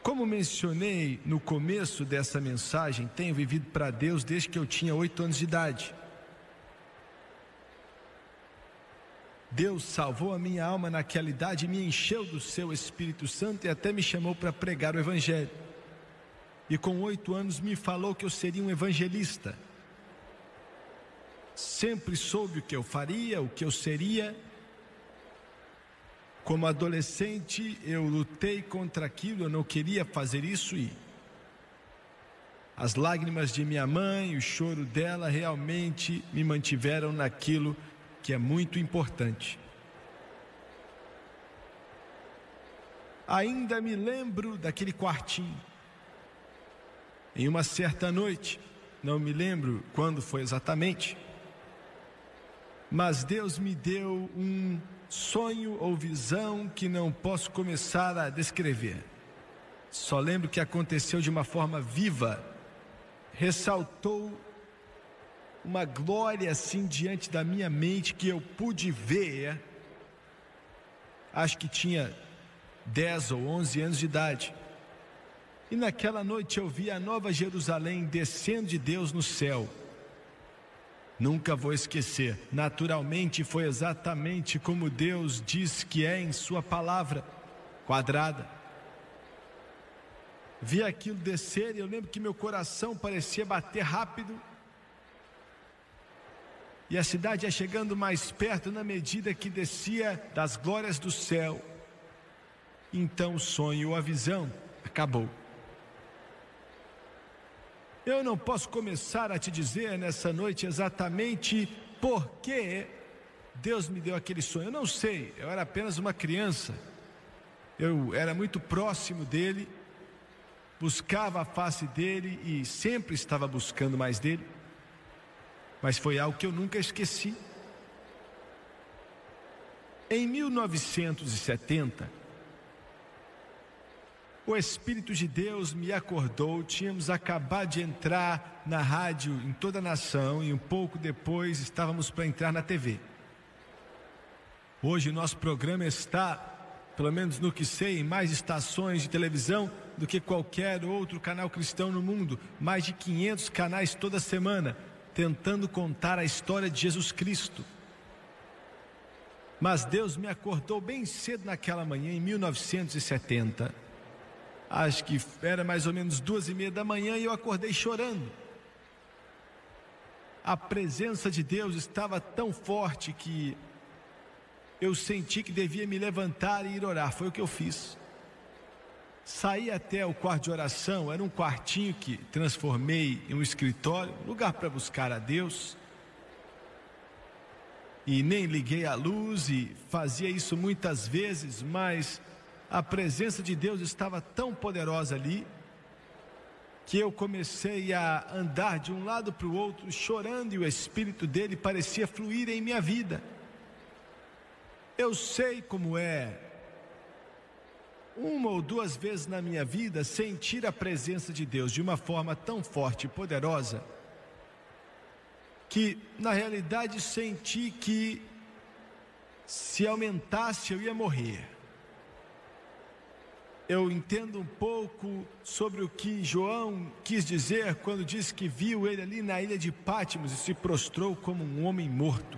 Como mencionei no começo dessa mensagem, tenho vivido para Deus desde que eu tinha 8 anos de idade. Deus salvou a minha alma naquela idade, me encheu do seu Espírito Santo e até me chamou para pregar o Evangelho. E com 8 anos me falou que eu seria um evangelista. Sempre soube o que eu faria, o que eu seria. Como adolescente, eu lutei contra aquilo, eu não queria fazer isso e as lágrimas de minha mãe, o choro dela realmente me mantiveram naquilo que é muito importante. Ainda me lembro daquele quartinho. Em uma certa noite, não me lembro quando foi exatamente, mas Deus me deu um sonho ou visão que não posso começar a descrever. Só lembro que aconteceu de uma forma viva, ressaltou uma glória assim diante da minha mente que eu pude ver. Acho que tinha 10 ou 11 anos de idade. E naquela noite eu vi a Nova Jerusalém descendo de Deus no céu. Nunca vou esquecer. Naturalmente foi exatamente como Deus diz que é em sua palavra, quadrada. Vi aquilo descer e eu lembro que meu coração parecia bater rápido. E a cidade ia chegando mais perto na medida que descia das glórias do céu. Então o sonho ou a visão acabou. Eu não posso começar a te dizer nessa noite exatamente por que Deus me deu aquele sonho. Eu não sei, eu era apenas uma criança. Eu era muito próximo dele, buscava a face dele e sempre estava buscando mais dele. Mas foi algo que eu nunca esqueci. Em 1970, o Espírito de Deus me acordou. Tínhamos acabado de entrar na rádio em toda a nação e um pouco depois estávamos para entrar na TV. Hoje o nosso programa está, pelo menos no que sei, em mais estações de televisão do que qualquer outro canal cristão no mundo. Mais de 500 canais toda semana, tentando contar a história de Jesus Cristo. Mas Deus me acordou bem cedo naquela manhã, em 1970. Acho que era mais ou menos 2:30 da manhã e eu acordei chorando. A presença de Deus estava tão forte que eu senti que devia me levantar e ir orar. Foi o que eu fiz. Saí até o quarto de oração, era um quartinho que transformei em um escritório, lugar para buscar a Deus. E nem liguei a luz e fazia isso muitas vezes, mas a presença de Deus estava tão poderosa ali, que eu comecei a andar de um lado para o outro, chorando, e o Espírito dele parecia fluir em minha vida. Eu sei como é, uma ou duas vezes na minha vida, sentir a presença de Deus de uma forma tão forte e poderosa, que na realidade senti que se aumentasse eu ia morrer. Eu entendo um pouco sobre o que João quis dizer quando disse que viu ele ali na ilha de Pátimos e se prostrou como um homem morto.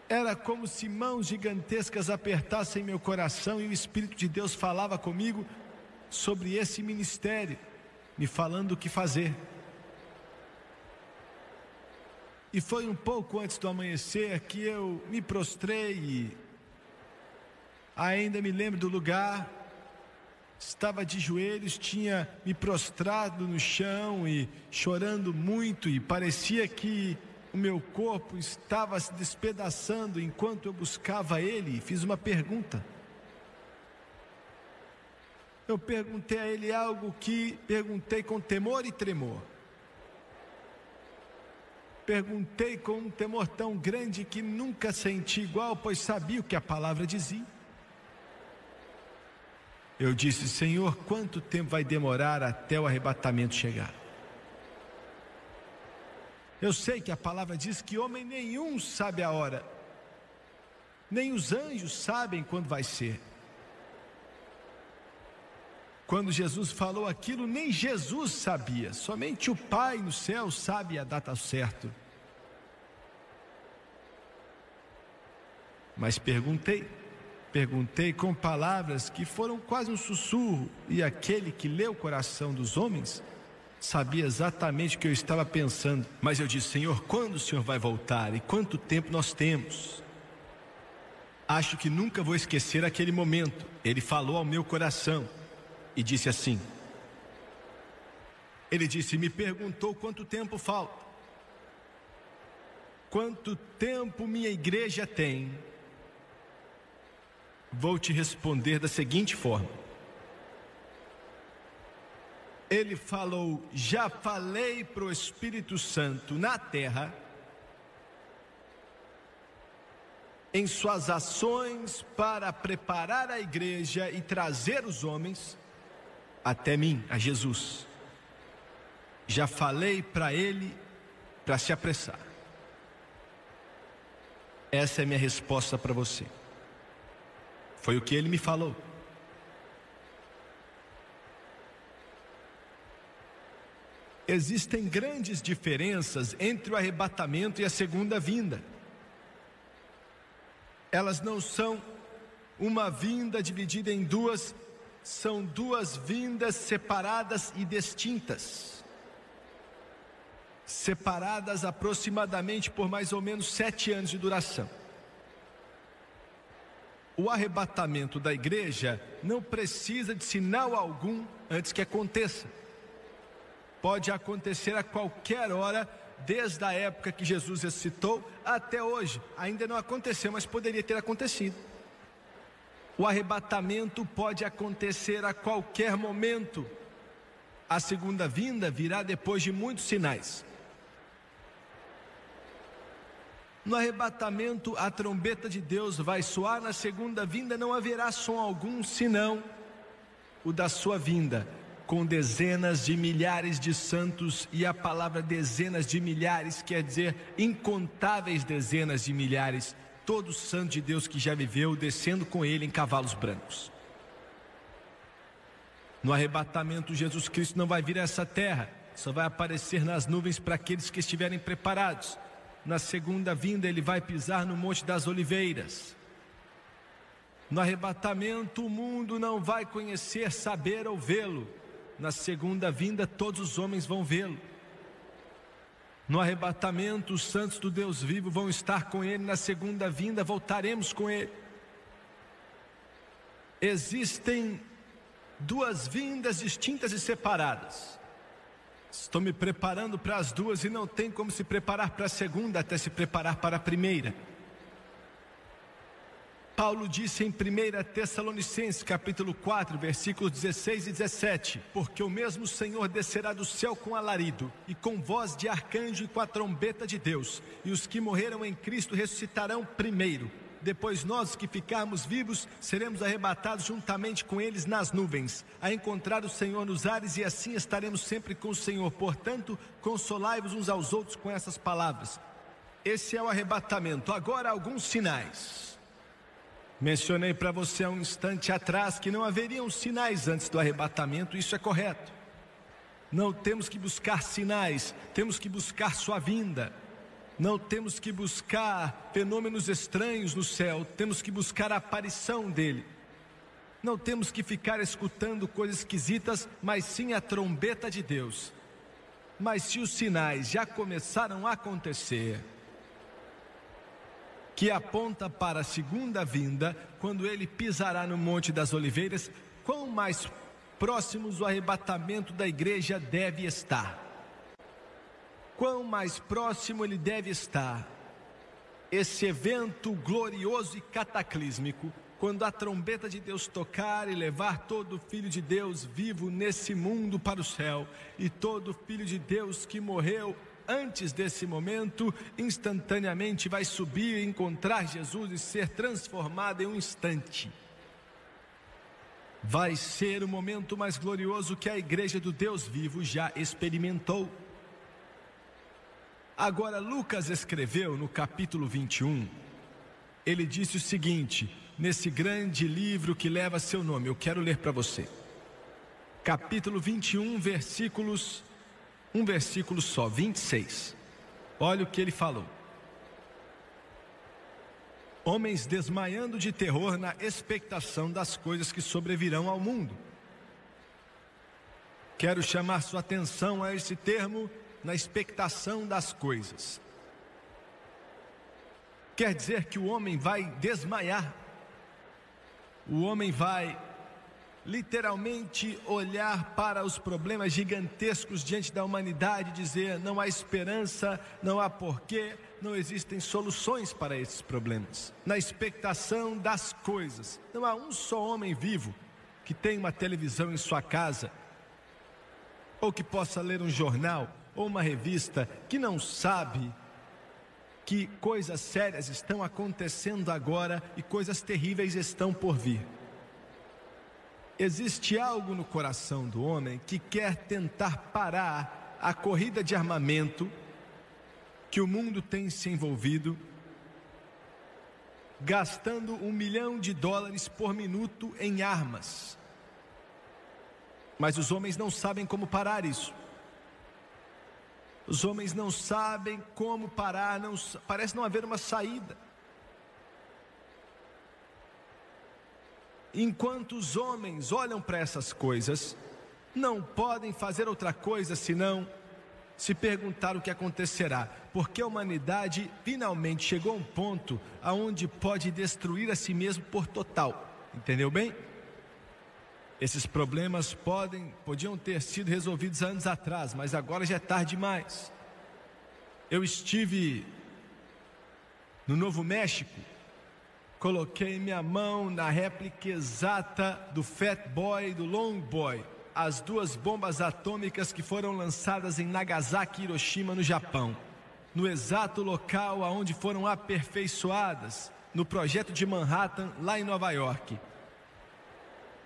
Era como se mãos gigantescas apertassem meu coração e o Espírito de Deus falava comigo sobre esse ministério, me falando o que fazer. E foi um pouco antes do amanhecer que eu me prostrei e ainda me lembro do lugar. Estava de joelhos, tinha me prostrado no chão e chorando muito, e parecia que o meu corpo estava se despedaçando enquanto eu buscava ele. E fiz uma pergunta. Eu perguntei a ele algo que perguntei com temor e tremor. Perguntei com um temor tão grande que nunca senti igual, pois sabia o que a palavra dizia. Eu disse: Senhor, quanto tempo vai demorar até o arrebatamento chegar? Eu sei que a palavra diz que homem nenhum sabe a hora, nem os anjos sabem quando vai ser. Quando Jesus falou aquilo, nem Jesus sabia, somente o Pai no céu sabe a data certa. Mas perguntei com palavras que foram quase um sussurro, e aquele que lê o coração dos homens sabia exatamente o que eu estava pensando. Mas eu disse: Senhor, quando o Senhor vai voltar e quanto tempo nós temos? Acho que nunca vou esquecer aquele momento. Ele falou ao meu coração e disse assim, me perguntou quanto tempo falta, quanto tempo minha igreja tem. Vou te responder da seguinte forma. Ele falou: já falei para o Espírito Santo na terra, em suas ações para preparar a igreja e trazer os homens até mim, a Jesus. Já falei para ele para se apressar. Essa é a minha resposta para você. Foi o que ele me falou. Existem grandes diferenças entre o arrebatamento e a segunda vinda. Elas não são uma vinda dividida em duas, são duas vindas separadas e distintas. Separadas aproximadamente por mais ou menos 7 anos de duração. O arrebatamento da igreja não precisa de sinal algum antes que aconteça. Pode acontecer a qualquer hora, desde a época que Jesus ressuscitou até hoje. Ainda não aconteceu, mas poderia ter acontecido. O arrebatamento pode acontecer a qualquer momento. A segunda vinda virá depois de muitos sinais. No arrebatamento, a trombeta de Deus vai soar. Na segunda vinda não haverá som algum, senão o da sua vinda, com dezenas de milhares de santos. E a palavra dezenas de milhares quer dizer incontáveis dezenas de milhares. Todo santo de Deus que já viveu, descendo com ele em cavalos brancos. No arrebatamento, Jesus Cristo não vai vir a essa terra, só vai aparecer nas nuvens para aqueles que estiverem preparados. Na segunda vinda ele vai pisar no Monte das Oliveiras. No arrebatamento o mundo não vai conhecer, saber ou vê-lo. Na segunda vinda todos os homens vão vê-lo. No arrebatamento os santos do Deus vivo vão estar com ele. Na segunda vinda voltaremos com ele. Existem duas vindas distintas e separadas. Estou me preparando para as duas e não tem como se preparar para a segunda até se preparar para a primeira. Paulo disse em 1 Tessalonicenses capítulo 4, versículos 16 e 17: porque o mesmo Senhor descerá do céu com alarido, e com voz de arcanjo e com a trombeta de Deus, e os que morreram em Cristo ressuscitarão primeiro. Depois nós que ficarmos vivos, seremos arrebatados juntamente com eles nas nuvens, a encontrar o Senhor nos ares, e assim estaremos sempre com o Senhor. Portanto, consolai-vos uns aos outros com essas palavras. Esse é o arrebatamento. Agora, alguns sinais. Mencionei para você há um instante atrás que não haveriam sinais antes do arrebatamento. Isso é correto. Não temos que buscar sinais, temos que buscar sua vinda. Não temos que buscar fenômenos estranhos no céu, temos que buscar a aparição dele. Não temos que ficar escutando coisas esquisitas, mas sim a trombeta de Deus. Mas se os sinais já começaram a acontecer, que aponta para a segunda vinda, quando ele pisará no Monte das Oliveiras, quão mais próximos o arrebatamento da igreja deve estar? Quão mais próximo ele deve estar? Esse evento glorioso e cataclísmico, quando a trombeta de Deus tocar e levar todo filho de Deus vivo nesse mundo para o céu, e todo filho de Deus que morreu antes desse momento, instantaneamente vai subir e encontrar Jesus e ser transformado em um instante. Vai ser o momento mais glorioso que a igreja do Deus vivo já experimentou. Agora, Lucas escreveu no capítulo 21, ele disse o seguinte, nesse grande livro que leva seu nome, eu quero ler para você. capítulo 21, um versículo só, 26. Olha o que ele falou. Homens desmaiando de terror na expectação das coisas que sobrevirão ao mundo. Quero chamar sua atenção a esse termo, na expectação das coisas. Quer dizer que o homem vai desmaiar. O homem vai literalmente olhar para os problemas gigantescos diante da humanidade e dizer: não há esperança, não há porquê, não existem soluções para esses problemas. Na expectação das coisas. Não há um só homem vivo que tenha uma televisão em sua casa, ou que possa ler um jornal ou uma revista, que não sabe que coisas sérias estão acontecendo agora e coisas terríveis estão por vir. Existe algo no coração do homem que quer tentar parar a corrida de armamento que o mundo tem se envolvido, gastando $1 milhão por minuto em armas. Mas os homens não sabem como parar isso. Os homens não sabem como parar, parece não haver uma saída. Enquanto os homens olham para essas coisas, não podem fazer outra coisa senão se perguntar o que acontecerá, porque a humanidade finalmente chegou a um ponto aonde pode destruir a si mesmo por total. Entendeu bem? Esses problemas podiam ter sido resolvidos anos atrás, mas agora já é tarde demais. Eu estive no Novo México, coloquei minha mão na réplica exata do Fat Boy e do Long Boy, as duas bombas atômicas que foram lançadas em Nagasaki e Hiroshima, no Japão, no exato local aonde foram aperfeiçoadas, no projeto de Manhattan, lá em Nova York.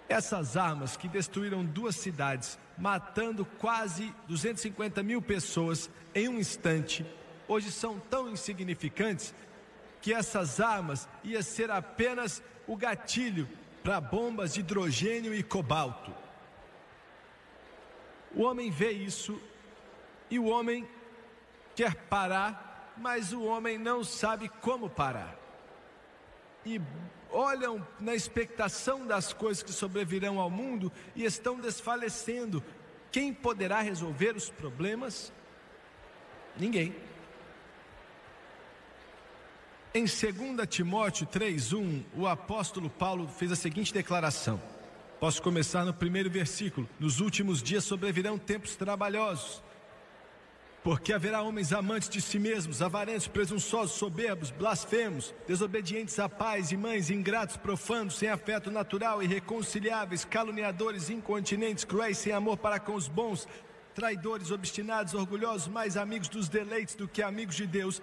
Essas armas que destruíram duas cidades, matando quase 250 mil pessoas em um instante, hoje são tão insignificantes que essas armas iam ser apenas o gatilho para bombas de hidrogênio e cobalto. O homem vê isso e o homem quer parar, mas o homem não sabe como parar. E olham na expectação das coisas que sobrevirão ao mundo e estão desfalecendo. Quem poderá resolver os problemas? Ninguém. Em 2 Timóteo 3:1, o apóstolo Paulo fez a seguinte declaração. Posso começar no primeiro versículo. Nos últimos dias sobrevirão tempos trabalhosos, porque haverá homens amantes de si mesmos, avarentos, presunçosos, soberbos, blasfemos, desobedientes a pais e mães, ingratos, profanos, sem afeto natural, irreconciliáveis, caluniadores, incontinentes, cruéis, sem amor para com os bons, traidores, obstinados, orgulhosos, mais amigos dos deleites do que amigos de Deus,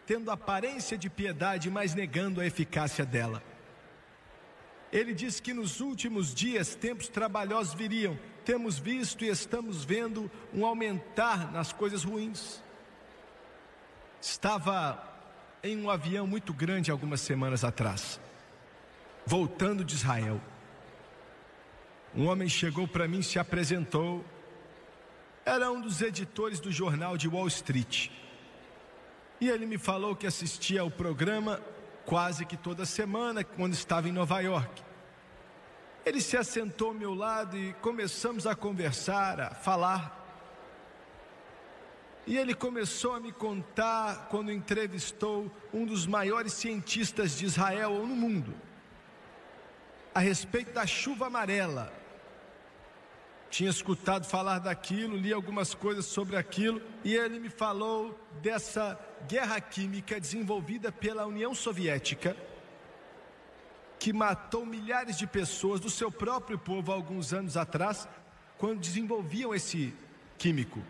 tendo aparência de piedade, mas negando a eficácia dela. Ele diz que nos últimos dias tempos trabalhosos viriam. Temos visto e estamos vendo um aumentar nas coisas ruins. Estava em um avião muito grande algumas semanas atrás, voltando de Israel. Um homem chegou para mim e se apresentou. Era um dos editores do jornal de Wall Street. E ele me falou que assistia ao programa quase que toda semana, quando estava em Nova York. Ele se assentou ao meu lado e começamos a conversar, a falar. E ele começou a me contar quando entrevistou um dos maiores cientistas de Israel ou no mundo, a respeito da chuva amarela. Tinha escutado falar daquilo, li algumas coisas sobre aquilo, e ele me falou dessa guerra química desenvolvida pela União Soviética, que matou milhares de pessoas do seu próprio povo há alguns anos atrás, quando desenvolviam esse químico.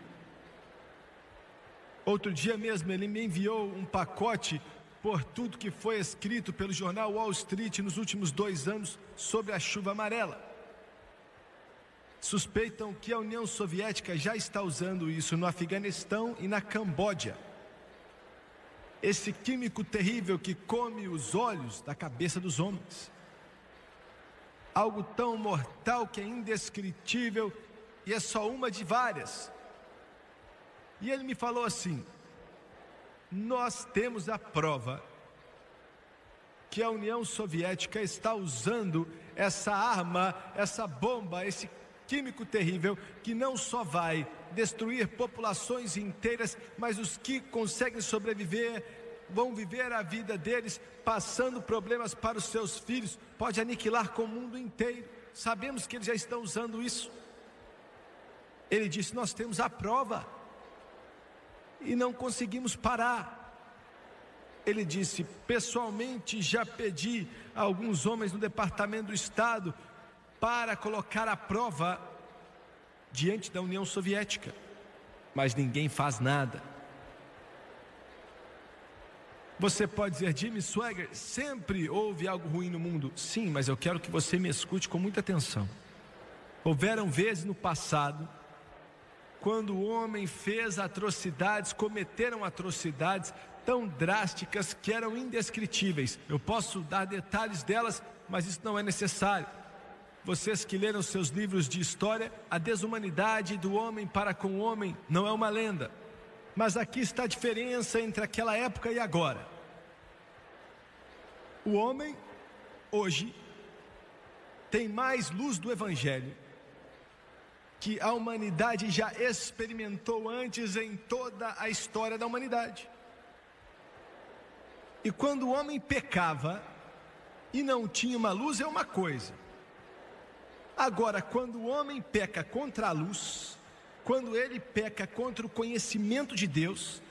Outro dia mesmo ele me enviou um pacote por tudo que foi escrito pelo jornal Wall Street nos últimos 2 anos sobre a chuva amarela. Suspeitam que a União Soviética já está usando isso no Afeganistão e na Camboja. Esse químico terrível que come os olhos da cabeça dos homens. algo tão mortal que é indescritível e é só uma de várias. E ele me falou assim: nós temos a prova que a União Soviética está usando essa arma, essa bomba, esse químico terrível, que não só vai destruir populações inteiras, mas os que conseguem sobreviver vão viver a vida deles, passando problemas para os seus filhos, pode aniquilar com o mundo inteiro. Sabemos que eles já estão usando isso. Ele disse: nós temos a prova e não conseguimos parar. Ele disse: pessoalmente já pedi a alguns homens no Departamento do Estado para colocar a prova diante da União Soviética, mas ninguém faz nada. Você pode dizer: Jimmy Swaggart, sempre houve algo ruim no mundo. Sim, mas eu quero que você me escute com muita atenção. Houveram vezes no passado, quando o homem fez atrocidades, cometeram atrocidades tão drásticas que eram indescritíveis. Eu posso dar detalhes delas, mas isso não é necessário. Vocês que leram seus livros de história, a desumanidade do homem para com o homem não é uma lenda. Mas aqui está a diferença entre aquela época e agora. O homem, hoje, tem mais luz do Evangelho que a humanidade já experimentou antes em toda a história da humanidade. E quando o homem pecava e não tinha uma luz, é uma coisa. Agora, quando o homem peca contra a luz, quando ele peca contra o conhecimento de Deus,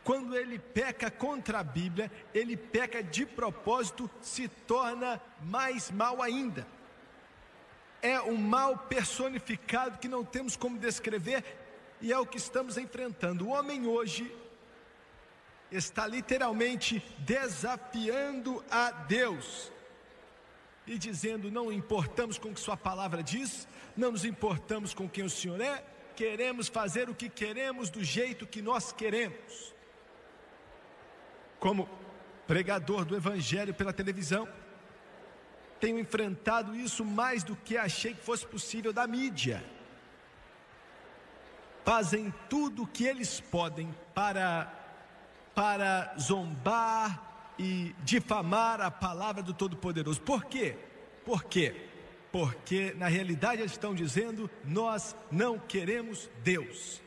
quando ele peca contra a Bíblia, ele peca de propósito, se torna mais mal ainda. É um mal personificado que não temos como descrever, e é o que estamos enfrentando. O homem hoje está literalmente desafiando a Deus e dizendo: não importamos com o que sua palavra diz, não nos importamos com quem o Senhor é, queremos fazer o que queremos do jeito que nós queremos. Como pregador do Evangelho pela televisão, tenho enfrentado isso mais do que achei que fosse possível da mídia. Fazem tudo o que eles podem para zombar e difamar a palavra do Todo-Poderoso. Por quê? Por quê? Porque na realidade eles estão dizendo: nós não queremos Deus.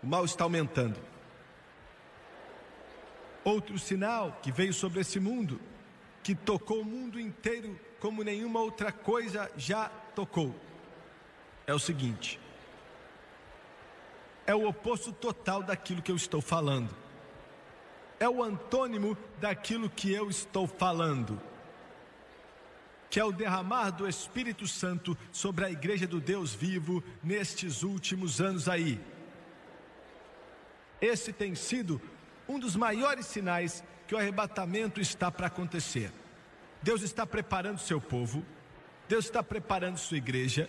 O mal está aumentando. Outro sinal que veio sobre esse mundo, que tocou o mundo inteiro como nenhuma outra coisa já tocou, é o seguinte: é o oposto total daquilo que eu estou falando. É o antônimo daquilo que eu estou falando, que é o derramar do Espírito Santo sobre a igreja do Deus vivo nestes últimos anos aí. Esse tem sido um dos maiores sinais que o arrebatamento está para acontecer. Deus está preparando seu povo, Deus está preparando sua igreja,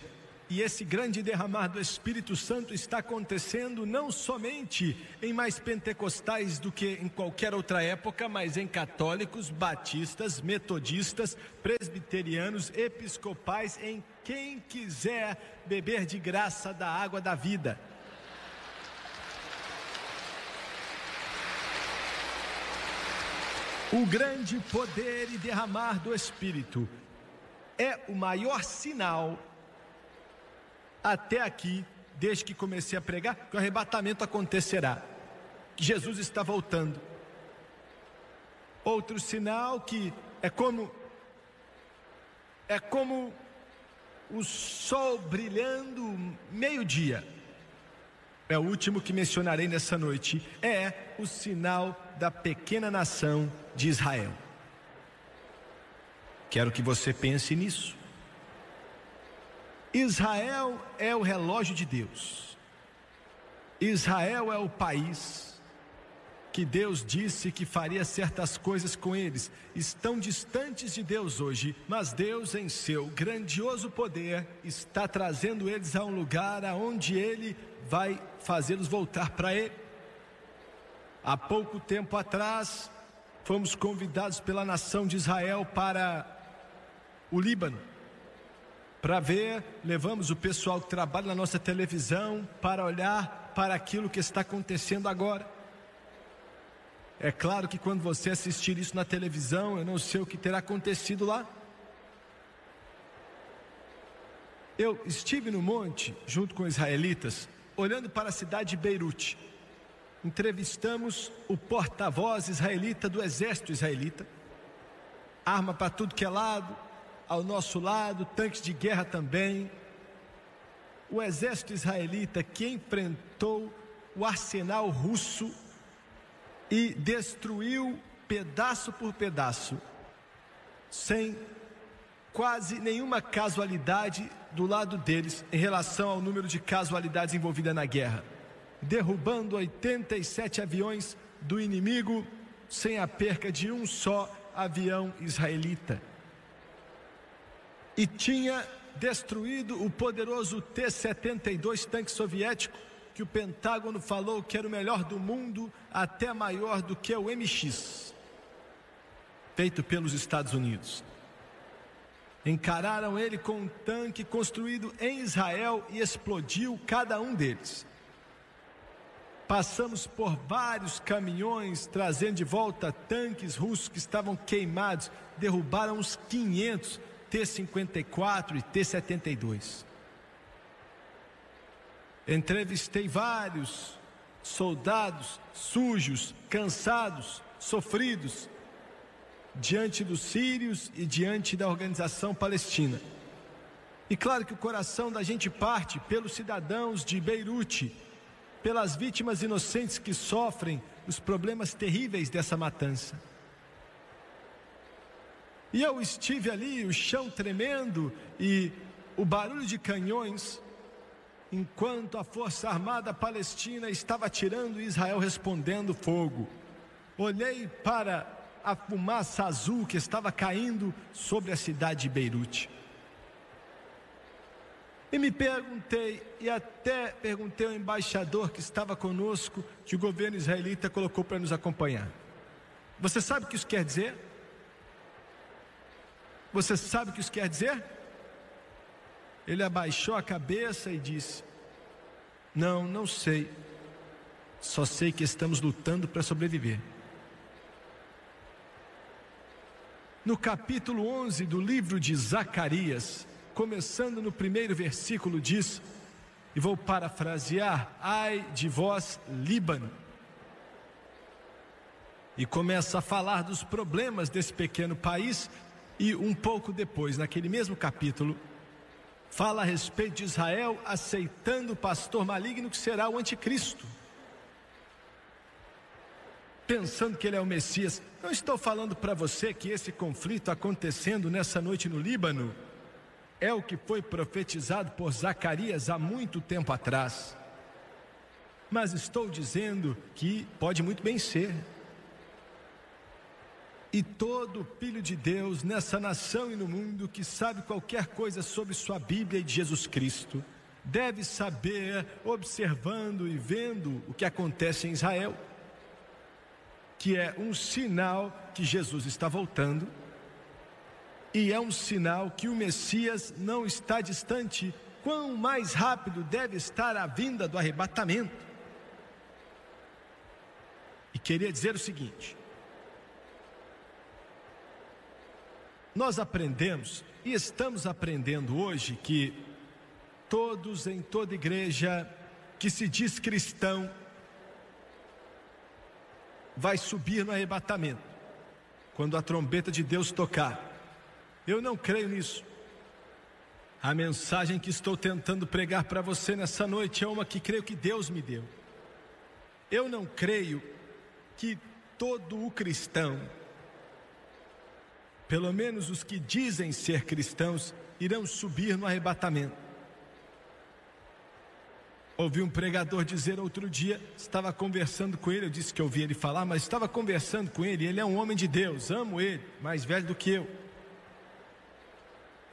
e esse grande derramar do Espírito Santo está acontecendo não somente em mais pentecostais do que em qualquer outra época, mas em católicos, batistas, metodistas, presbiterianos, episcopais, em quem quiser beber de graça da água da vida. O grande poder e derramar do Espírito é o maior sinal até aqui, desde que comecei a pregar, que o arrebatamento acontecerá, que Jesus está voltando. Outro sinal que é como o sol brilhando meio-dia, é o último que mencionarei nessa noite, é o sinal da pequena nação de Israel. Quero que você pense nisso. Israel é o relógio de Deus. Israel é o país que Deus disse que faria certas coisas com eles. Estão distantes de Deus hoje, mas Deus, em seu grandioso poder, está trazendo eles a um lugar aonde Ele vai fazê-los voltar para Ele. Há pouco tempo atrás, fomos convidados pela nação de Israel para o Líbano. para ver, levamos o pessoal que trabalha na nossa televisão para olhar para aquilo que está acontecendo agora. É claro que quando você assistir isso na televisão, eu não sei o que terá acontecido lá. Eu estive no monte, junto com israelitas, olhando para a cidade de Beirute. Entrevistamos o porta-voz israelita do exército israelita. Arma para tudo que é lado, ao nosso lado, tanques de guerra também. O exército israelita que enfrentou o arsenal russo e destruiu pedaço por pedaço, sem quase nenhuma casualidade do lado deles em relação ao número de casualidades envolvidas na guerra, derrubando 87 aviões do inimigo sem a perca de um só avião israelita. E tinha destruído o poderoso T-72 tanque soviético, que o Pentágono falou que era o melhor do mundo, até maior do que o MX, feito pelos Estados Unidos. Encararam ele com um tanque construído em Israel e explodiu cada um deles. Passamos por vários caminhões trazendo de volta tanques russos que estavam queimados, derrubaram uns 500 T-54 e T-72. Entrevistei vários soldados sujos, cansados, sofridos, diante dos sírios e diante da organização palestina. E claro que o coração da gente parte pelos cidadãos de Beirute, pelas vítimas inocentes que sofrem os problemas terríveis dessa matança. E eu estive ali, o chão tremendo e o barulho de canhões, enquanto a Força Armada Palestina estava atirando e Israel respondendo fogo. Olhei para a fumaça azul que estava caindo sobre a cidade de Beirute. E me perguntei, e até perguntei ao embaixador que estava conosco, que o governo israelita colocou para nos acompanhar. Você sabe o que isso quer dizer? Você sabe o que isso quer dizer? Ele abaixou a cabeça e disse: não sei. Só sei que estamos lutando para sobreviver. No capítulo 11 do livro de Zacarias, começando no primeiro versículo, diz, e vou parafrasear: ai de vós, Líbano. E começa a falar dos problemas desse pequeno país, e um pouco depois, naquele mesmo capítulo, fala a respeito de Israel aceitando o pastor maligno que será o anticristo, pensando que ele é o Messias. Não estou falando para você que esse conflito acontecendo nessa noite no Líbano é o que foi profetizado por Zacarias há muito tempo atrás, mas estou dizendo que pode muito bem ser. E todo filho de Deus nessa nação e no mundo que sabe qualquer coisa sobre sua Bíblia e de Jesus Cristo deve saber, observando e vendo o que acontece em Israel, que é um sinal que Jesus está voltando, e é um sinal que o Messias não está distante. Quão mais rápido deve estar a vinda do arrebatamento. E queria dizer o seguinte: nós aprendemos e estamos aprendendo hoje que todos em toda igreja que se diz cristão vai subir no arrebatamento quando a trombeta de Deus tocar. Eu não creio nisso. A mensagem que estou tentando pregar para você nessa noite é uma que creio que Deus me deu. Eu não creio que todo o cristão, pelo menos os que dizem ser cristãos, irão subir no arrebatamento. Ouvi um pregador dizer outro dia, estava conversando com ele, eu disse que ouvi ele falar, mas estava conversando com ele, ele é um homem de Deus, amo ele, mais velho do que eu.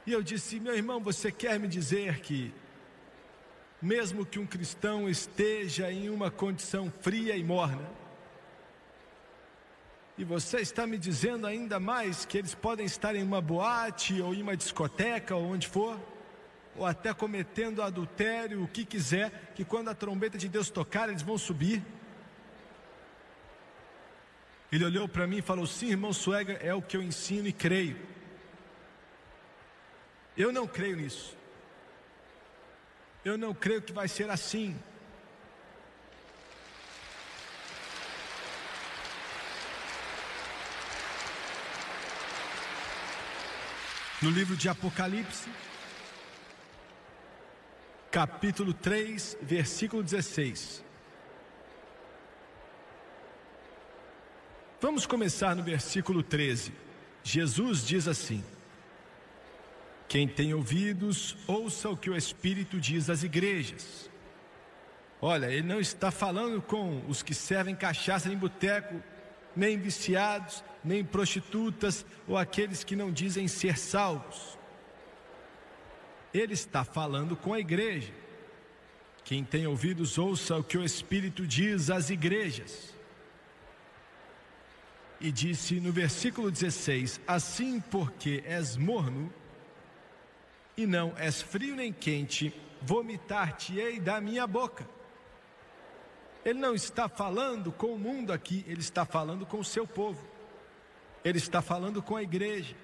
E eu disse: meu irmão, você quer me dizer que mesmo que um cristão esteja em uma condição fria e morna, e você está me dizendo ainda mais que eles podem estar em uma boate ou em uma discoteca ou onde for, ou até cometendo adultério, o que quiser, que quando a trombeta de Deus tocar, eles vão subir. Ele olhou para mim e falou: sim, irmão Suega, é o que eu ensino e creio. Eu não creio nisso. Eu não creio que vai ser assim. No livro de Apocalipse, capítulo 3, versículo 16. Vamos começar no versículo 13. Jesus diz assim: quem tem ouvidos, ouça o que o Espírito diz às igrejas. Olha, ele não está falando com os que servem cachaça em boteco, nem viciados, nem prostitutas, ou aqueles que não dizem ser salvos. Ele está falando com a igreja. Quem tem ouvidos, ouça o que o Espírito diz às igrejas. E disse no versículo 16: assim porque és morno, e não és frio nem quente, vomitar-te-ei da minha boca. Ele não está falando com o mundo aqui, ele está falando com o seu povo. Ele está falando com a igreja.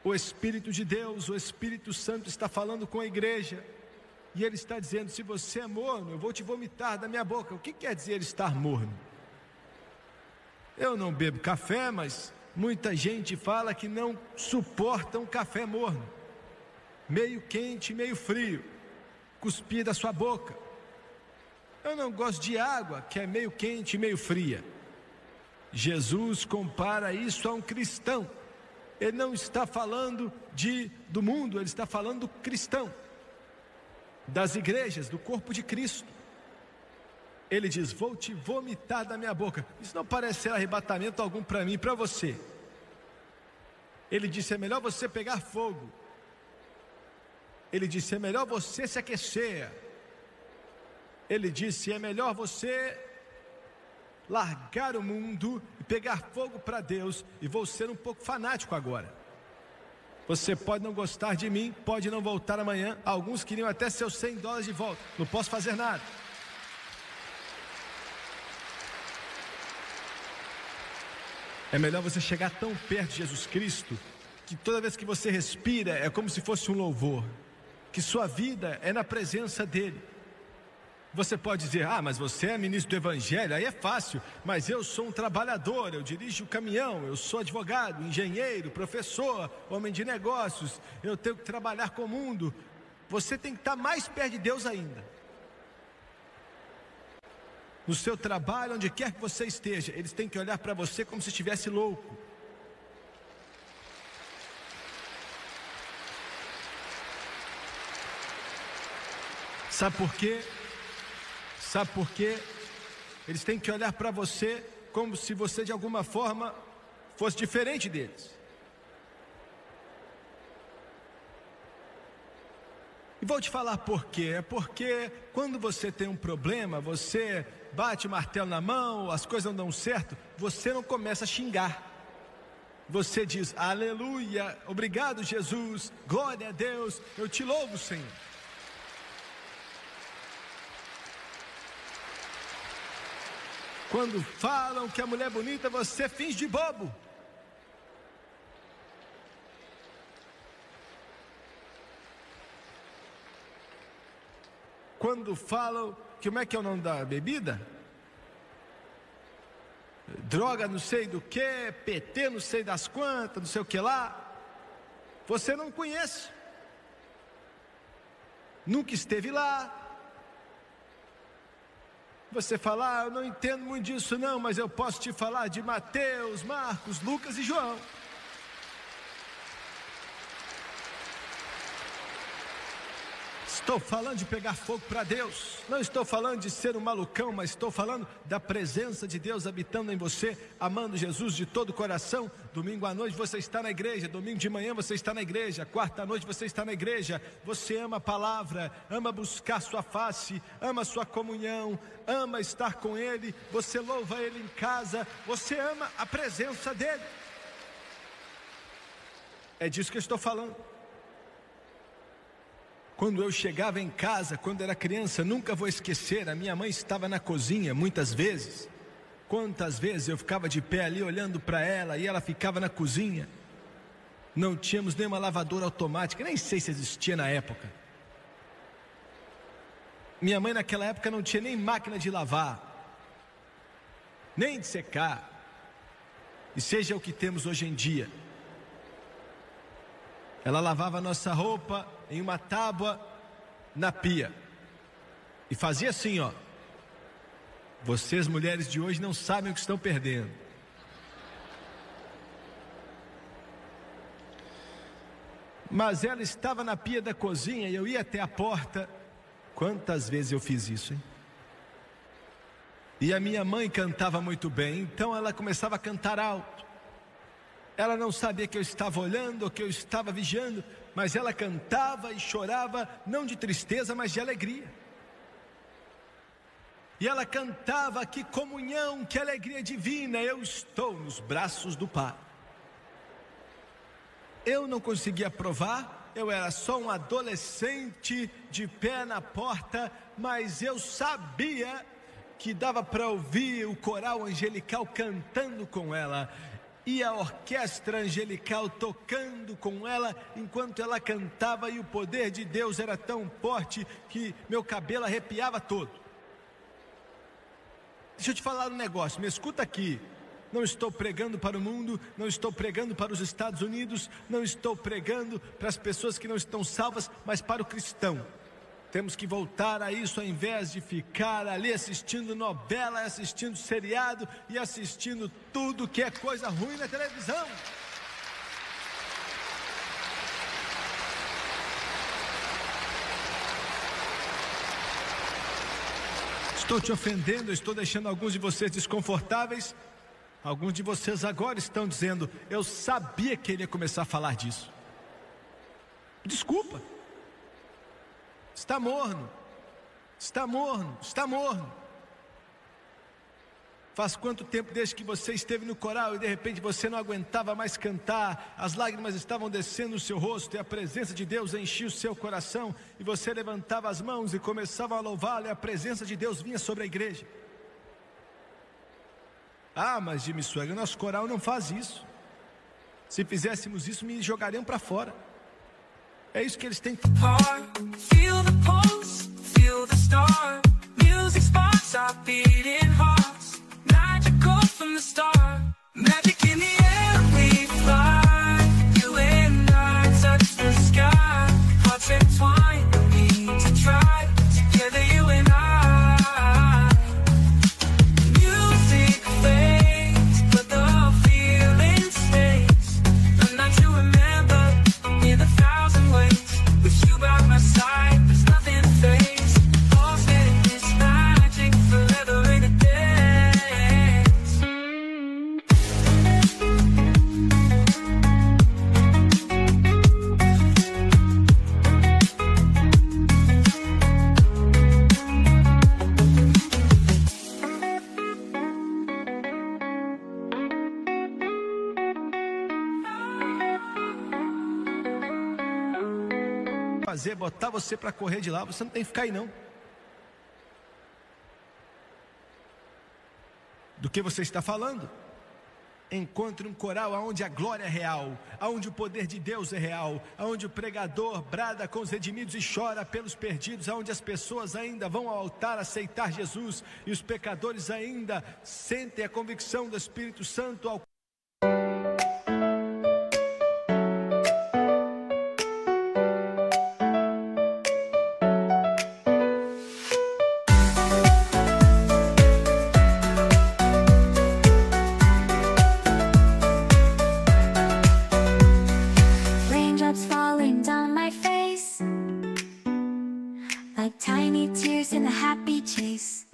O Espírito de Deus, o Espírito Santo está falando com a igreja. E ele está dizendo: se você é morno, eu vou te vomitar da minha boca. O que quer dizer estar morno? Eu não bebo café, mas muita gente fala que não suporta um café morno, meio quente, meio frio, cuspir da sua boca. Eu não gosto de água que é meio quente, meio fria. Jesus compara isso a um cristão. Ele não está falando do mundo, ele está falando do cristão, das igrejas, do corpo de Cristo. Ele diz: vou te vomitar da minha boca. Isso não parece ser arrebatamento algum para mim e para você. Ele disse: é melhor você pegar fogo. Ele disse: é melhor você se aquecer. Ele disse: é melhor você largar o mundo e pegar fogo para Deus. E vou ser um pouco fanático agora. Você pode não gostar de mim, pode não voltar amanhã. Alguns queriam até seus $100 de volta. Não posso fazer nada. É melhor você chegar tão perto de Jesus Cristo que toda vez que você respira é como se fosse um louvor, que sua vida é na presença dele. Você pode dizer: ah, mas você é ministro do Evangelho, aí é fácil. Mas eu sou um trabalhador, eu dirijo o caminhão, eu sou advogado, engenheiro, professor, homem de negócios, eu tenho que trabalhar com o mundo. Você tem que estar mais perto de Deus ainda. No seu trabalho, onde quer que você esteja, eles têm que olhar para você como se estivesse louco. Sabe por quê? Sabe por quê? Eles têm que olhar para você como se você de alguma forma fosse diferente deles. E vou te falar por quê. É porque quando você tem um problema, você bate o martelo na mão, as coisas não dão certo, você não começa a xingar. Você diz: aleluia, obrigado Jesus, glória a Deus, eu te louvo, Senhor. Quando falam que a mulher é bonita, você finge de bobo. Quando falam, como é que é o nome da bebida? Droga não sei do que, PT não sei das quantas, não sei o que lá. Você não conhece. Nunca esteve lá. Você fala: ah, eu não entendo muito disso não, mas eu posso te falar de Mateus, Marcos, Lucas e João. Estou falando de pegar fogo para Deus. Não estou falando de ser um malucão, mas estou falando da presença de Deus habitando em você, amando Jesus de todo o coração. Domingo à noite você está na igreja, domingo de manhã você está na igreja, quarta à noite você está na igreja. Você ama a palavra, ama buscar sua face, ama sua comunhão, ama estar com Ele, você louva Ele em casa, você ama a presença dEle. É disso que eu estou falando. Quando eu chegava em casa, quando era criança, nunca vou esquecer, a minha mãe estava na cozinha muitas vezes. Quantas vezes eu ficava de pé ali olhando para ela e ela ficava na cozinha. Não tínhamos nenhuma lavadora automática, nem sei se existia na época. Minha mãe naquela época não tinha nem máquina de lavar, nem de secar. E seja o que temos hoje em dia. Ela lavava a nossa roupa em uma tábua na pia. E fazia assim, ó. Vocês mulheres de hoje não sabem o que estão perdendo. Mas ela estava na pia da cozinha e eu ia até a porta. Quantas vezes eu fiz isso, hein? E a minha mãe cantava muito bem, então ela começava a cantar alto. Ela não sabia que eu estava olhando ou que eu estava vigiando, mas ela cantava e chorava, não de tristeza, mas de alegria. E ela cantava: que comunhão, que alegria divina, eu estou nos braços do Pai. Eu não conseguia provar, eu era só um adolescente de pé na porta, mas eu sabia que dava para ouvir o coral angelical cantando com ela, e a orquestra angelical tocando com ela, enquanto ela cantava, e o poder de Deus era tão forte, que meu cabelo arrepiava todo. Deixa eu te falar um negócio, me escuta aqui. Não estou pregando para o mundo, não estou pregando para os Estados Unidos, não estou pregando para as pessoas que não estão salvas, mas para o cristão. Temos que voltar a isso, ao invés de ficar ali assistindo novela, assistindo seriado e assistindo tudo que é coisa ruim na televisão. Estou te ofendendo, estou deixando alguns de vocês desconfortáveis. Alguns de vocês agora estão dizendo: eu sabia que ele ia começar a falar disso. Desculpa. Está morno, está morno, está morno. Faz quanto tempo desde que você esteve no coral e de repente você não aguentava mais cantar, as lágrimas estavam descendo no seu rosto e a presença de Deus enchia o seu coração, e você levantava as mãos e começava a louvá-lo, e a presença de Deus vinha sobre a igreja. Ah, mas Jimmy Swaggart, nosso coral não faz isso. Se fizéssemos isso, me jogariam para fora. É isso que eles têm. Feel the pulse, feel the star. Music sparks are beating hearts. Magical from the start. Magic in the air we fly. You and I touch the sky. Hearts entwined, no need to try. Together you and I. Music fades, but the feeling stays. The night you remember in 1,000 ways. With you by my side, there's nothing to face. All set in this magic, forever in a dance. Fazer, botar você para correr de lá, você não tem que ficar aí não. Do que você está falando? Encontre um coral onde a glória é real, onde o poder de Deus é real, onde o pregador brada com os redimidos e chora pelos perdidos, onde as pessoas ainda vão ao altar aceitar Jesus e os pecadores ainda sentem a convicção do Espírito Santo ao Raindrops falling down my face, like tiny tears in a happy chase.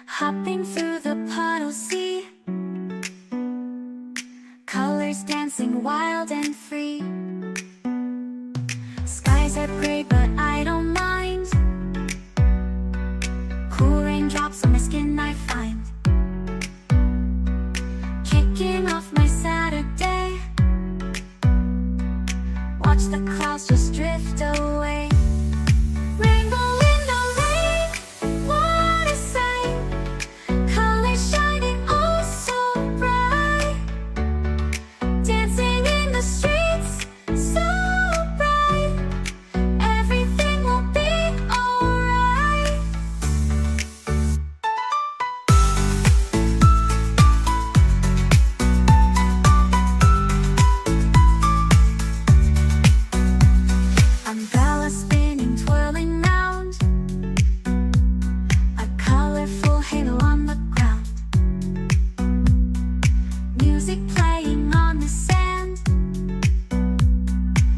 Hopping through the puddle sea, colors dancing wild and free. Skies are gray but I don't mind. Cool raindrops on my skin I find. Kicking off my Saturday, Watch the clouds just drift away. Rainbow in the rain, what a sight. Colors shining oh so bright. Dancing in the streets, so bright. Everything will be alright. Umbrella spinning, twirling round. A colorful halo on the ground. Music playing on the sand.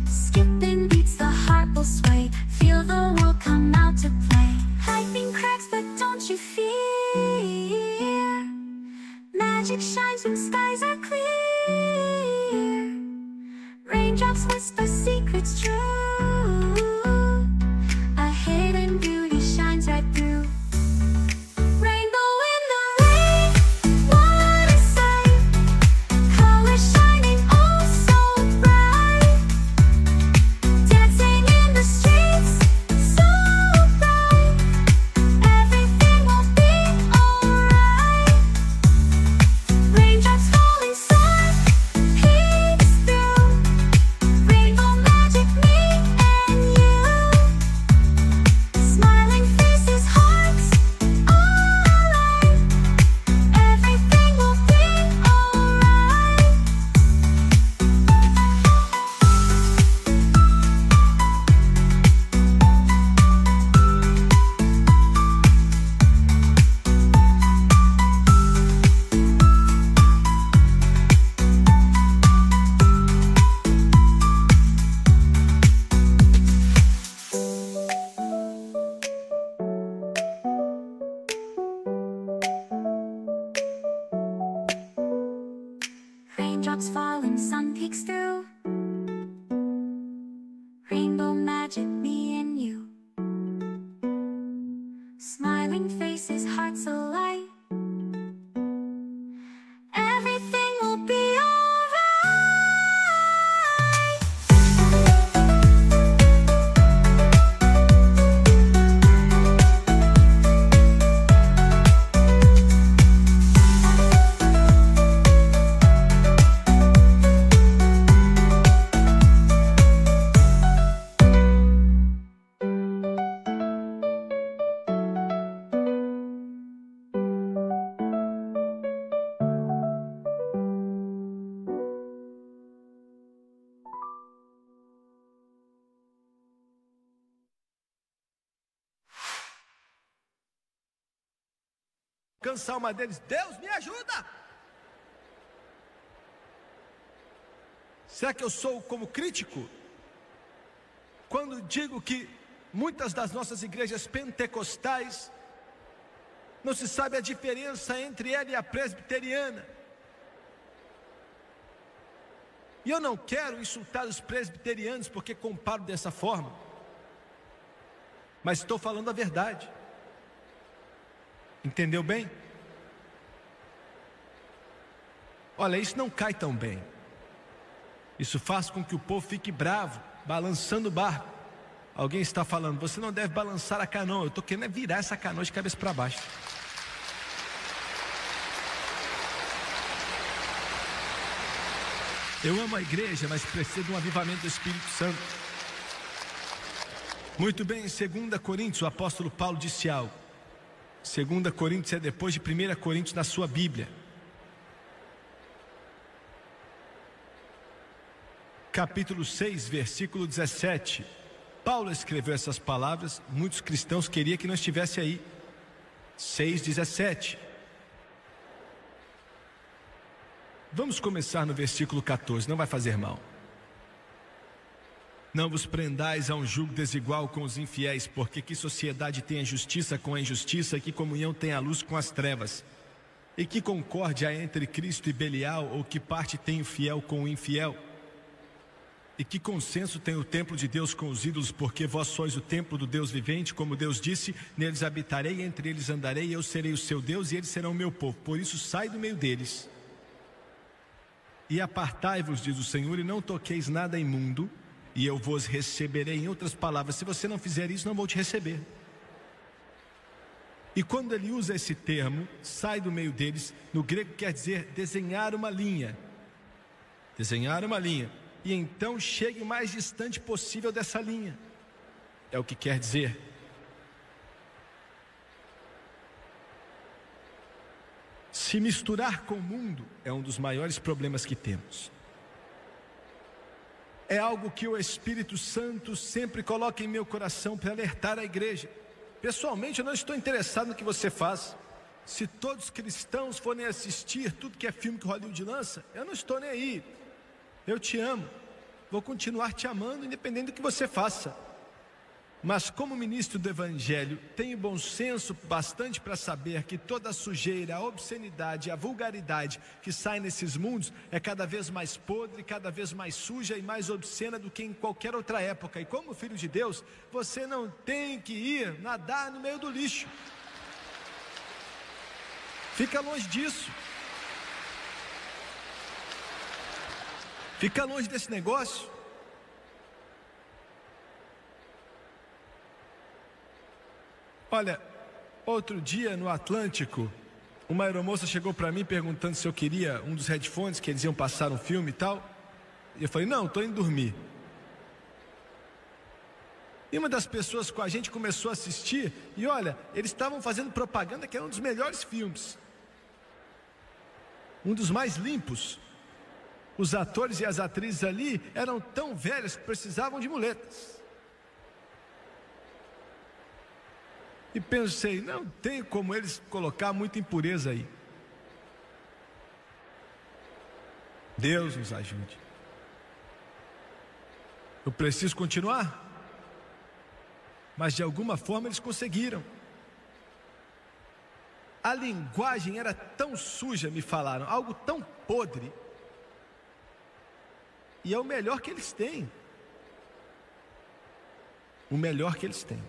Skipping beats, the heart will sway. Feel the world come out to play. Lightning cracks, but don't you fear. Magic shines when skies are clear. Raindrops whisper secrets true. A hidden beauty shines right through. Rainbow in the rain, what a sight. Colors shining oh so bright. Dancing in the streets, so bright. Everything will be alright. Raindrops falling soft, peeks through. Rainbow magic, me and you. Smiling faces, hearts alive. Everything will be alright. Raindrops falling, sun peeks through. Rainbow magic, me and you. Smiling faces, hearts alight. Everything will be alright. Cansar uma deles, Deus me ajuda! Será que eu sou como crítico? Quando digo que muitas das nossas igrejas pentecostais não se sabe a diferença entre ela e a presbiteriana. E eu não quero insultar os presbiterianos porque comparo dessa forma, mas estou falando a verdade. Entendeu bem? Olha, isso não cai tão bem. Isso faz com que o povo fique bravo, balançando o barco. Alguém está falando, você não deve balançar a canoa. Eu estou querendo virar essa canoa de cabeça para baixo. Eu amo a igreja, mas preciso de um avivamento do Espírito Santo. Muito bem, em 2 Coríntios, o apóstolo Paulo disse algo. 2 Coríntios é depois de 1 Coríntios na sua Bíblia. Capítulo 6, versículo 17. Paulo escreveu essas palavras, muitos cristãos queriam que não estivesse aí. 6:17. Vamos começar no versículo 14, não vai fazer mal. Não vos prendais a um jugo desigual com os infiéis, porque que sociedade tem a justiça com a injustiça, e que comunhão tem a luz com as trevas? E que concórdia há entre Cristo e Belial, ou que parte tem o fiel com o infiel? E que consenso tem o templo de Deus com os ídolos, porque vós sois o templo do Deus vivente, como Deus disse, neles habitarei, entre eles andarei, eu serei o seu Deus e eles serão o meu povo. Por isso sai do meio deles e apartai-vos, diz o Senhor, e não toqueis nada imundo, e eu vos receberei. Em outras palavras, se você não fizer isso, não vou te receber. E quando ele usa esse termo, sai do meio deles, no grego quer dizer desenhar uma linha. Desenhar uma linha. E então chegue o mais distante possível dessa linha. É o que quer dizer. Se misturar com o mundo é um dos maiores problemas que temos. É algo que o Espírito Santo sempre coloca em meu coração para alertar a igreja. Pessoalmente, eu não estou interessado no que você faz. Se todos os cristãos forem assistir tudo que é filme que Hollywood lança, eu não estou nem aí. Eu te amo. Vou continuar te amando, independente do que você faça. Mas como ministro do Evangelho, tenho bom senso bastante para saber que toda a sujeira, a obscenidade, a vulgaridade que sai nesses mundos é cada vez mais podre, cada vez mais suja e mais obscena do que em qualquer outra época. E como filho de Deus, você não tem que ir nadar no meio do lixo. Fica longe disso. Fica longe desse negócio. Olha, outro dia no Atlântico, uma aeromoça chegou para mim perguntando se eu queria um dos headphones, que eles iam passar um filme e tal. E eu falei, não, estou indo dormir. E uma das pessoas com a gente começou a assistir, e olha, eles estavam fazendo propaganda que era um dos melhores filmes. Um dos mais limpos. Os atores e as atrizes ali eram tão velhos que precisavam de muletas. E pensei, não tem como eles colocar muita impureza aí. Deus nos ajude. Eu preciso continuar? Mas de alguma forma eles conseguiram. A linguagem era tão suja, me falaram, algo tão podre. E é o melhor que eles têm. O melhor que eles têm.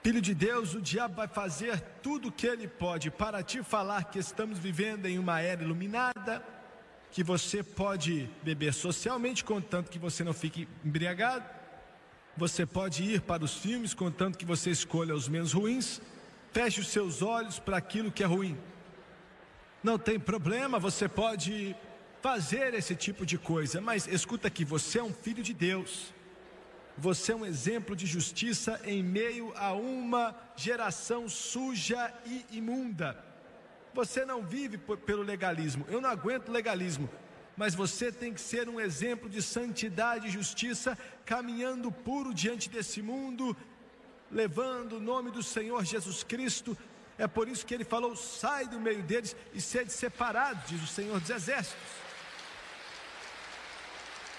Filho de Deus, o diabo vai fazer tudo o que ele pode para te falar que estamos vivendo em uma era iluminada, que você pode beber socialmente, contanto que você não fique embriagado. Você pode ir para os filmes, contanto que você escolha os menos ruins. Feche os seus olhos para aquilo que é ruim. Não tem problema, você pode fazer esse tipo de coisa, mas escuta aqui, você é um filho de Deus. Você é um exemplo de justiça em meio a uma geração suja e imunda. Você não vive pelo legalismo. Eu não aguento legalismo. Mas você tem que ser um exemplo de santidade e justiça, caminhando puro diante desse mundo, levando o nome do Senhor Jesus Cristo. É por isso que ele falou, sai do meio deles e sede separados, diz o Senhor dos Exércitos.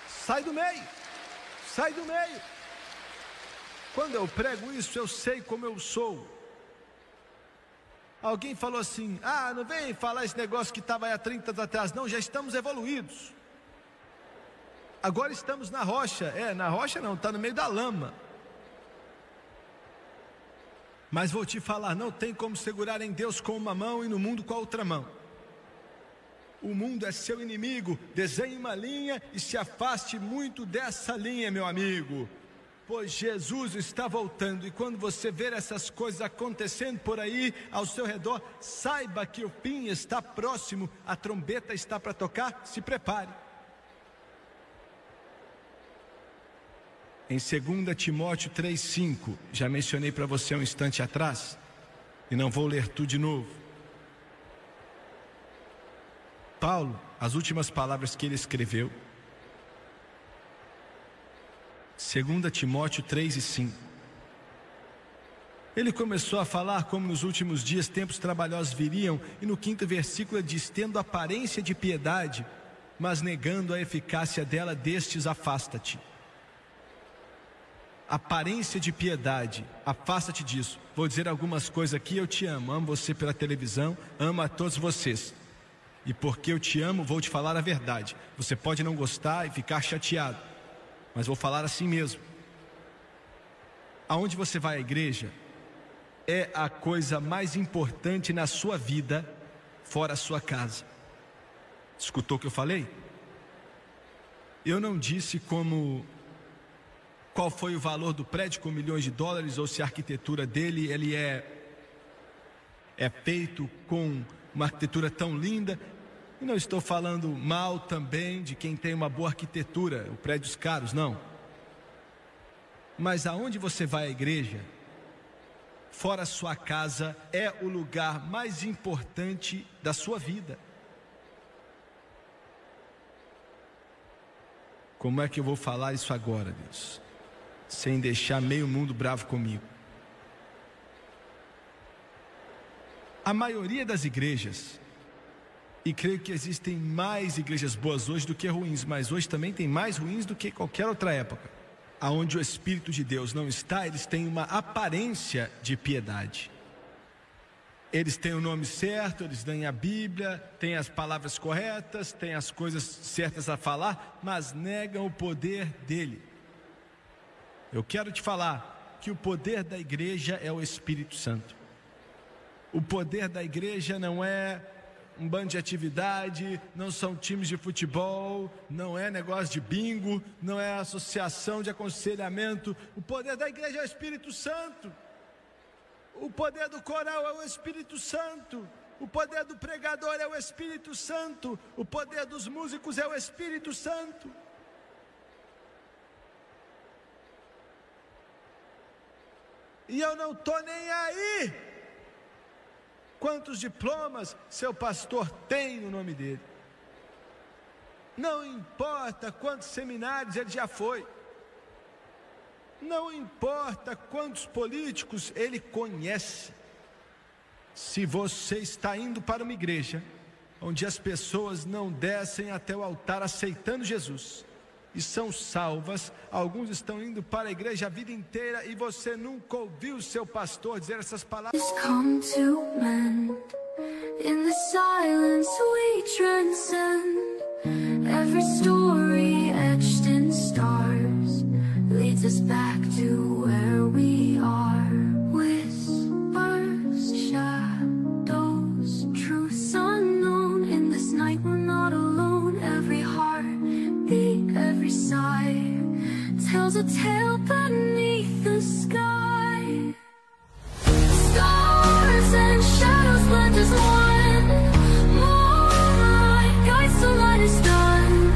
Sai do meio. Sai do meio. Quando eu prego isso, eu sei como eu sou. Alguém falou assim, não vem falar esse negócio que estava há 30 anos atrás. Não, já estamos evoluídos. Agora estamos na rocha. Na rocha não, está no meio da lama. Mas vou te falar, não tem como segurar em Deus com uma mão e no mundo com a outra mão. O mundo é seu inimigo, desenhe uma linha e se afaste muito dessa linha, meu amigo. Pois Jesus está voltando e quando você ver essas coisas acontecendo por aí, ao seu redor, saiba que o fim está próximo, a trombeta está para tocar, se prepare. Em 2 Timóteo 3,5, já mencionei para você um instante atrás, e não vou ler tudo de novo. Paulo, as últimas palavras que ele escreveu, 2 Timóteo 3:5. Ele começou a falar como nos últimos dias tempos trabalhosos viriam, e no 5º versículo ele diz, tendo aparência de piedade, mas negando a eficácia dela, destes afasta-te. Aparência de piedade, afasta-te disso. Vou dizer algumas coisas aqui, eu te amo você pela televisão, amo a todos vocês. E porque eu te amo, vou te falar a verdade. Você pode não gostar e ficar chateado, mas vou falar assim mesmo. Aonde você vai à igreja é a coisa mais importante na sua vida, fora a sua casa. Escutou o que eu falei? Eu não disse qual foi o valor do prédio com milhões de dólares, ou se a arquitetura dele ele é feito com uma arquitetura tão linda. E não estou falando mal também de quem tem uma boa arquitetura, ou prédios caros, não. Mas aonde você vai à igreja, fora sua casa, é o lugar mais importante da sua vida. Como é que eu vou falar isso agora, Deus? Sem deixar meio mundo bravo comigo. A maioria das igrejas, e creio que existem mais igrejas boas hoje do que ruins, mas hoje também tem mais ruins do que qualquer outra época. Aonde o Espírito de Deus não está, eles têm uma aparência de piedade. Eles têm o nome certo, eles têm a Bíblia, têm as palavras corretas, têm as coisas certas a falar, mas negam o poder dele. Eu quero te falar que o poder da igreja é o Espírito Santo. O poder da igreja não é um bando de atividade, não são times de futebol, não é negócio de bingo, não é associação de aconselhamento. O poder da igreja é o Espírito Santo. O poder do coral é o Espírito Santo. O poder do pregador é o Espírito Santo. O poder dos músicos é o Espírito Santo. E eu não estou nem aí quantos diplomas seu pastor tem no nome dele. Não importa quantos seminários ele já foi. Não importa quantos políticos ele conhece. Se você está indo para uma igreja onde as pessoas não descem até o altar aceitando Jesus e são salvas, alguns estão indo para a igreja a vida inteira e você nunca ouviu o seu pastor dizer essas palavras. Come to mend. In the silence we transcend. Every story etched in stars leads us back to where we are. Whispers, shadows, truths unknown. In this night we're not alone. Every heartbeat, every sigh tells a tale beneath the sky. Stars and shadows blend as one. Moonlight guides the light is done.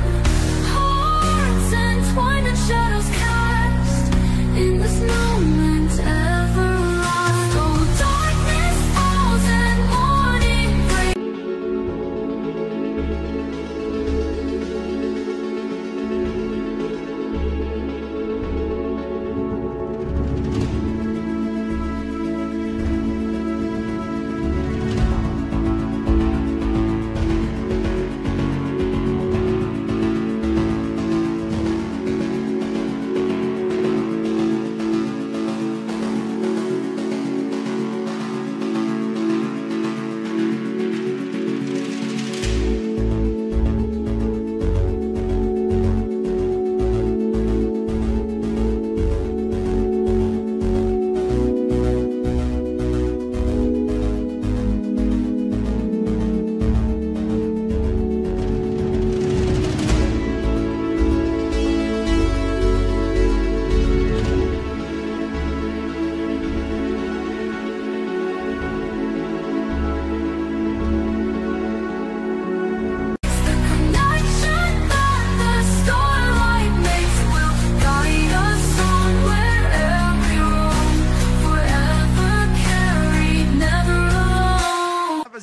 Hearts entwined and shadows cast in this moment everlast. Oh, darkness falls and morning breaks.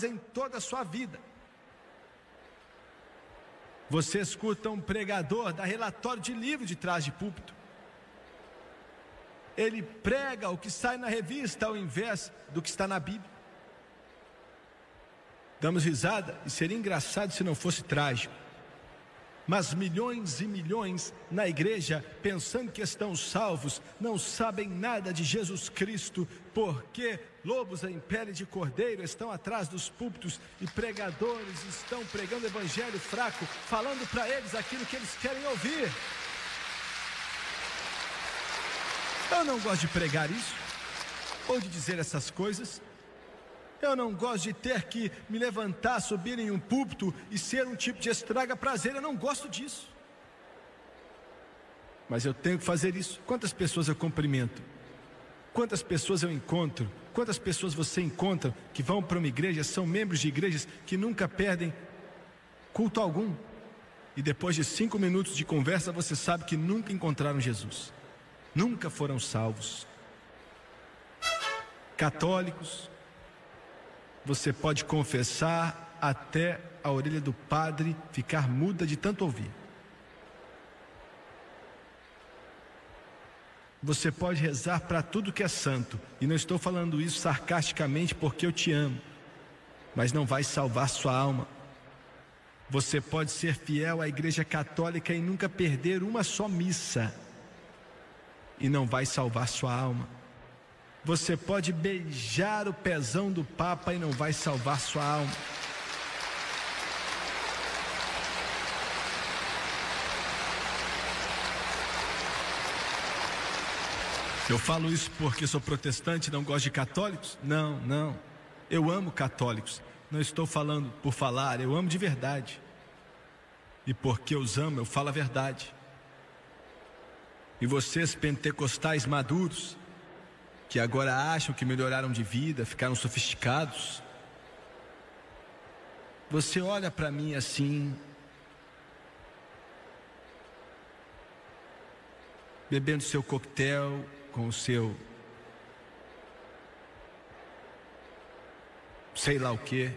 Em toda a sua vida. Você escuta um pregador dar relatório de livro de trás de púlpito. Ele prega o que sai na revista ao invés do que está na Bíblia. Damos risada e seria engraçado se não fosse trágico. Mas milhões e milhões na igreja, pensando que estão salvos, não sabem nada de Jesus Cristo, porque lobos em pele de cordeiro estão atrás dos púlpitos e pregadores estão pregando evangelho fraco, falando para eles aquilo que eles querem ouvir. Eu não gosto de pregar isso, ou de dizer essas coisas. Eu não gosto de ter que me levantar, subir em um púlpito e ser um tipo de estraga prazer. Eu não gosto disso. mas eu tenho que fazer isso. Quantas pessoas eu cumprimento? Quantas pessoas eu encontro? Quantas pessoas você encontra que vão para uma igreja, são membros de igrejas que nunca perdem culto algum? E depois de 5 minutos de conversa, você sabe que nunca encontraram Jesus. Nunca foram salvos. Católicos, você pode confessar até a orelha do padre ficar muda de tanto ouvir. Você pode rezar para tudo que é santo, e não estou falando isso sarcasticamente porque eu te amo, mas não vai salvar sua alma. Você pode ser fiel à Igreja Católica e nunca perder uma só missa, e não vai salvar sua alma. Você pode beijar o pezão do Papa e não vai salvar sua alma. Eu falo isso porque sou protestante e não gosto de católicos? Não, não. Eu amo católicos. Não estou falando por falar, eu amo de verdade. E porque eu os amo, eu falo a verdade. E vocês pentecostais maduros, que agora acham que melhoraram de vida, ficaram sofisticados, você olha para mim assim, bebendo seu coquetel com o seu sei lá o quê,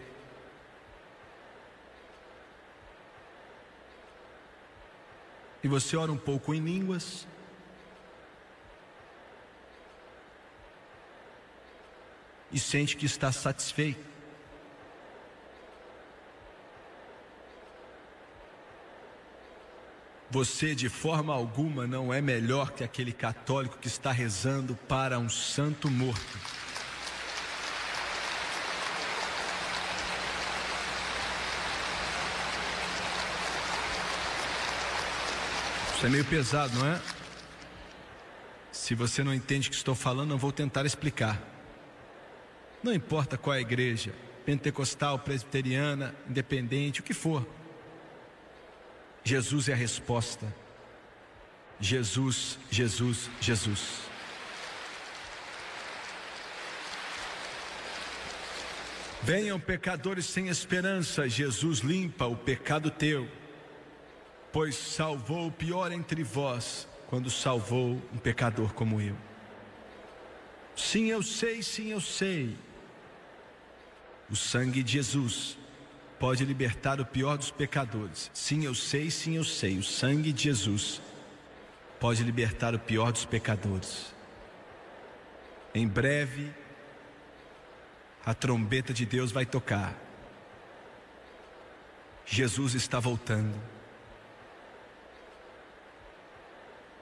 e você ora um pouco em línguas, e sente que está satisfeito. Você de forma alguma não é melhor que aquele católico que está rezando para um santo morto. Isso é meio pesado, não é? Se você não entende o que estou falando, eu vou tentar explicar. Não importa qual é a igreja, pentecostal, presbiteriana, independente, o que for. Jesus é a resposta. Jesus, Jesus, Jesus. Venham pecadores sem esperança, Jesus limpa o pecado teu, pois salvou o pior entre vós, quando salvou um pecador como eu. Sim, eu sei, sim, eu sei. O sangue de Jesus pode libertar o pior dos pecadores. Sim, eu sei, sim, eu sei. O sangue de Jesus pode libertar o pior dos pecadores. Em breve, a trombeta de Deus vai tocar. Jesus está voltando.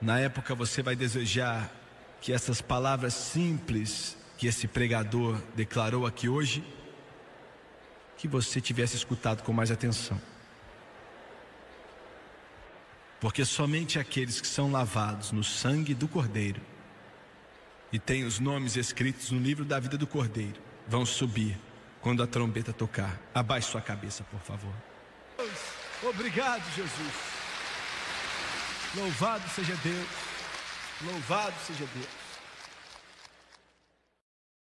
Na época você vai desejar que essas palavras simples que esse pregador declarou aqui hoje, que você tivesse escutado com mais atenção. Porque somente aqueles que são lavados no sangue do Cordeiro e têm os nomes escritos no livro da vida do Cordeiro vão subir quando a trombeta tocar. Abaixe sua cabeça, por favor. Obrigado, Jesus. Louvado seja Deus. Louvado seja Deus.